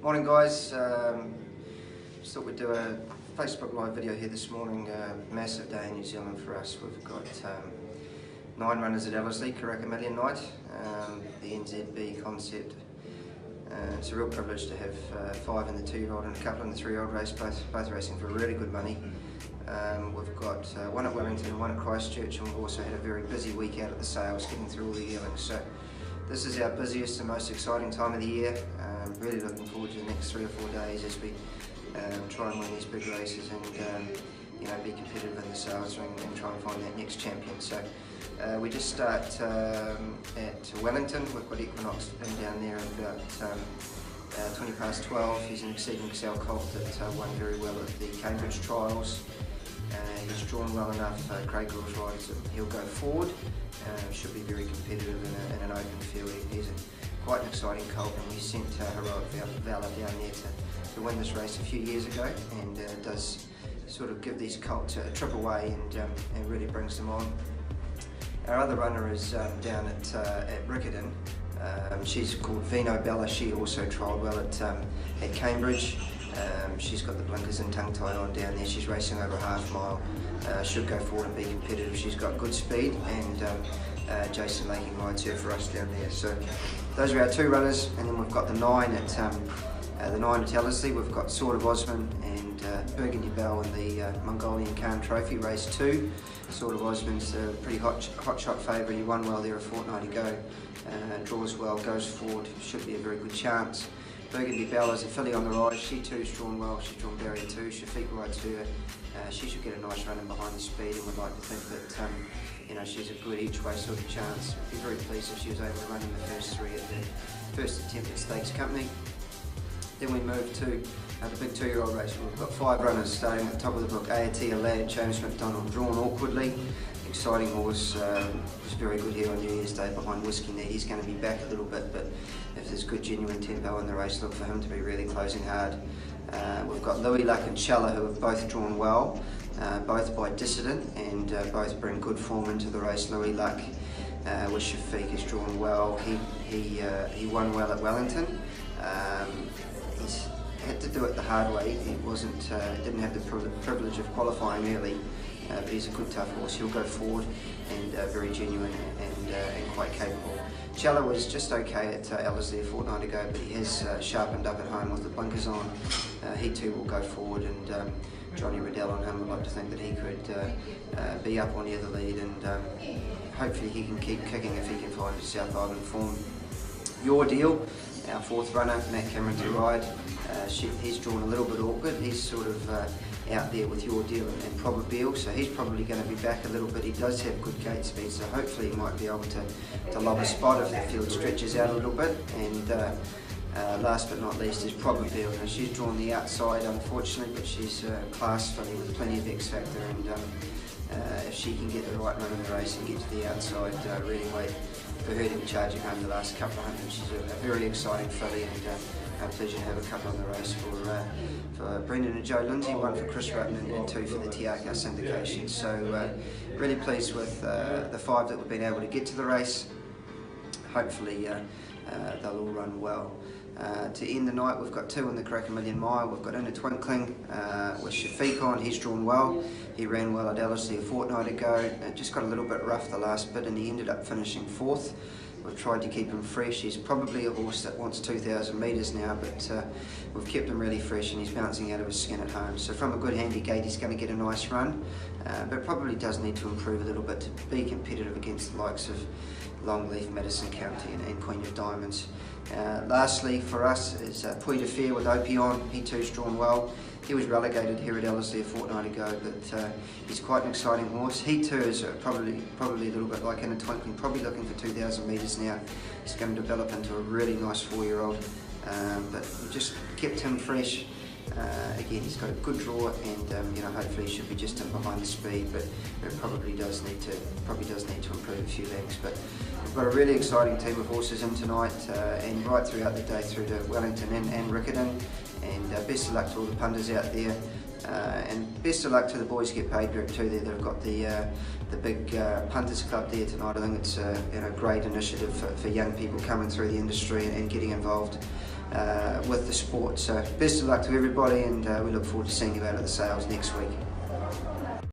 Morning guys, just thought we'd do a Facebook live video here this morning. Massive day in New Zealand for us. We've got 9 runners at Ellerslie, KARAKA Million Night, the NZB concept. It's a real privilege to have 5 in the 2-year-old and a couple in the 3-year-old race, both racing for really good money. We've got 1 at Wellington and 1 at Christchurch, and we've also had a very busy week out at the sales, getting through all the yearlings. So this is our busiest and most exciting time of the year. Really looking forward to the next 3 or 4 days as we try and win these big races and be competitive in the sales ring and try and find that next champion. So we just start at Wellington. We've got Equinox in down there at about 20 past 12. He's an Exceeding Excel colt that won very well at the Cambridge trials. He's drawn well enough, Grylls rides that he'll go forward. Should be very competitive in an open field. He's quite an exciting colt, and we sent Heroic Valor down there to win this race a few years ago, and does sort of give these colts a trip away and really brings them on. Our other runner is down at Riccarton. She's called Vino Bella. She also trialled well at Cambridge. She's got the blinkers and tongue tie on down there. She's racing over a half mile. Should go forward and be competitive. She's got good speed, and Jason Laking rides her for us down there. So those are our 2 runners, and then we've got the 9 at Ellerslie. We've got Sword of Osman and Burgundy Bell in the Mongolian Khan Trophy, race 2. Sword of Osman's a pretty hot shot favourite. He won well there a fortnight ago. Draws well, goes forward. Should be a very good chance. Burgundy Bell is a filly on the rise. She too's drawn well. She's drawn barrier 2. Shafiq rides her. She should get a nice run in behind the speed, and would like to think that she's a good each way sort of chance. Be very pleased if she was able to run in the first 3 at the first attempt at Stakes Company. Then we move to the big 2-year-old race. We've got 5 runners starting at the top of the book. A Lad, James McDonald, drawn awkwardly. Exciting horse, was very good here on New Year's Day behind Whiskey Need. He's going to be back a little bit, but if there's good genuine tempo in the race, look for him to be really closing hard. We've got Louis Luck and Chella, who have both drawn well, both by Dissident, and both bring good form into the race. Louis Luck with Shafiq has drawn well. He won well at Wellington. He's had to do it the hard way. He didn't have the privilege of qualifying early, but he's a good tough horse. He'll go forward, and very genuine and quite capable. Chella was just okay at Ellerslie a fortnight ago, but he has sharpened up at home with the blinkers on. He too will go forward, and Johnny Riddell on him. I'd like to think that he could be up or near the lead, and hopefully he can keep kicking if he can find his South Island form. Your Deal, our 4th runner, Matt Cameron to ride. He's drawn a little bit awkward. He's sort of out there with Your Deal and Probabile, so he's probably going to be back a little bit. He does have good gate speed, so hopefully he might be able to lob a spot if the field stretches out a little bit. And last but not least is Probabile. Now, she's drawn the outside, unfortunately, but she's a class filly with plenty of X factor, and if she can get the right run in the race and get to the outside, really wait for her to be charging home the last couple of hundred. She's a very exciting filly, and a pleasure to have a couple on the race for Brendan and Joe Lindsay, 1 for Chris Rutten and 2 for the TRK syndication. So really pleased with the 5 that we've been able to get to the race. Hopefully they'll all run well. To end the night, we've got 2 in the KARAKA Million Mile. We've got In a Twinkling with Shafiq on. He's drawn well. He ran well at Ellerslie a fortnight ago. Just got a little bit rough the last bit, and he ended up finishing 4th. We've tried to keep him fresh. He's probably a horse that wants 2,000 metres now, but we've kept him really fresh, and he's bouncing out of his skin at home. So from a good handy gate, he's going to get a nice run, but probably does need to improve a little bit to be competitive against the likes of Longleaf, Madison County and Queen of Diamonds. Lastly for us is Puy de Fair with Opie on. He too's drawn well. He was relegated here at Ellerslie a fortnight ago, but he's quite an exciting horse. He too is probably a little bit like In a Twinkling, probably looking for 2,000 metres now. He's going to develop into a really nice 4-year-old, but we just kept him fresh. Again, he's got a good draw, and hopefully he should be just in behind the speed, but it probably does need to improve a few lengths. But we've got a really exciting team of horses in tonight, and right throughout the day through to Wellington and Riccarton. And best of luck to all the punters out there, and best of luck to the Boys Get Paid group too. They've got the big punters club there tonight. I think it's a great initiative for young people coming through the industry and getting involved with the sport. So best of luck to everybody, and we look forward to seeing you out at the sales next week.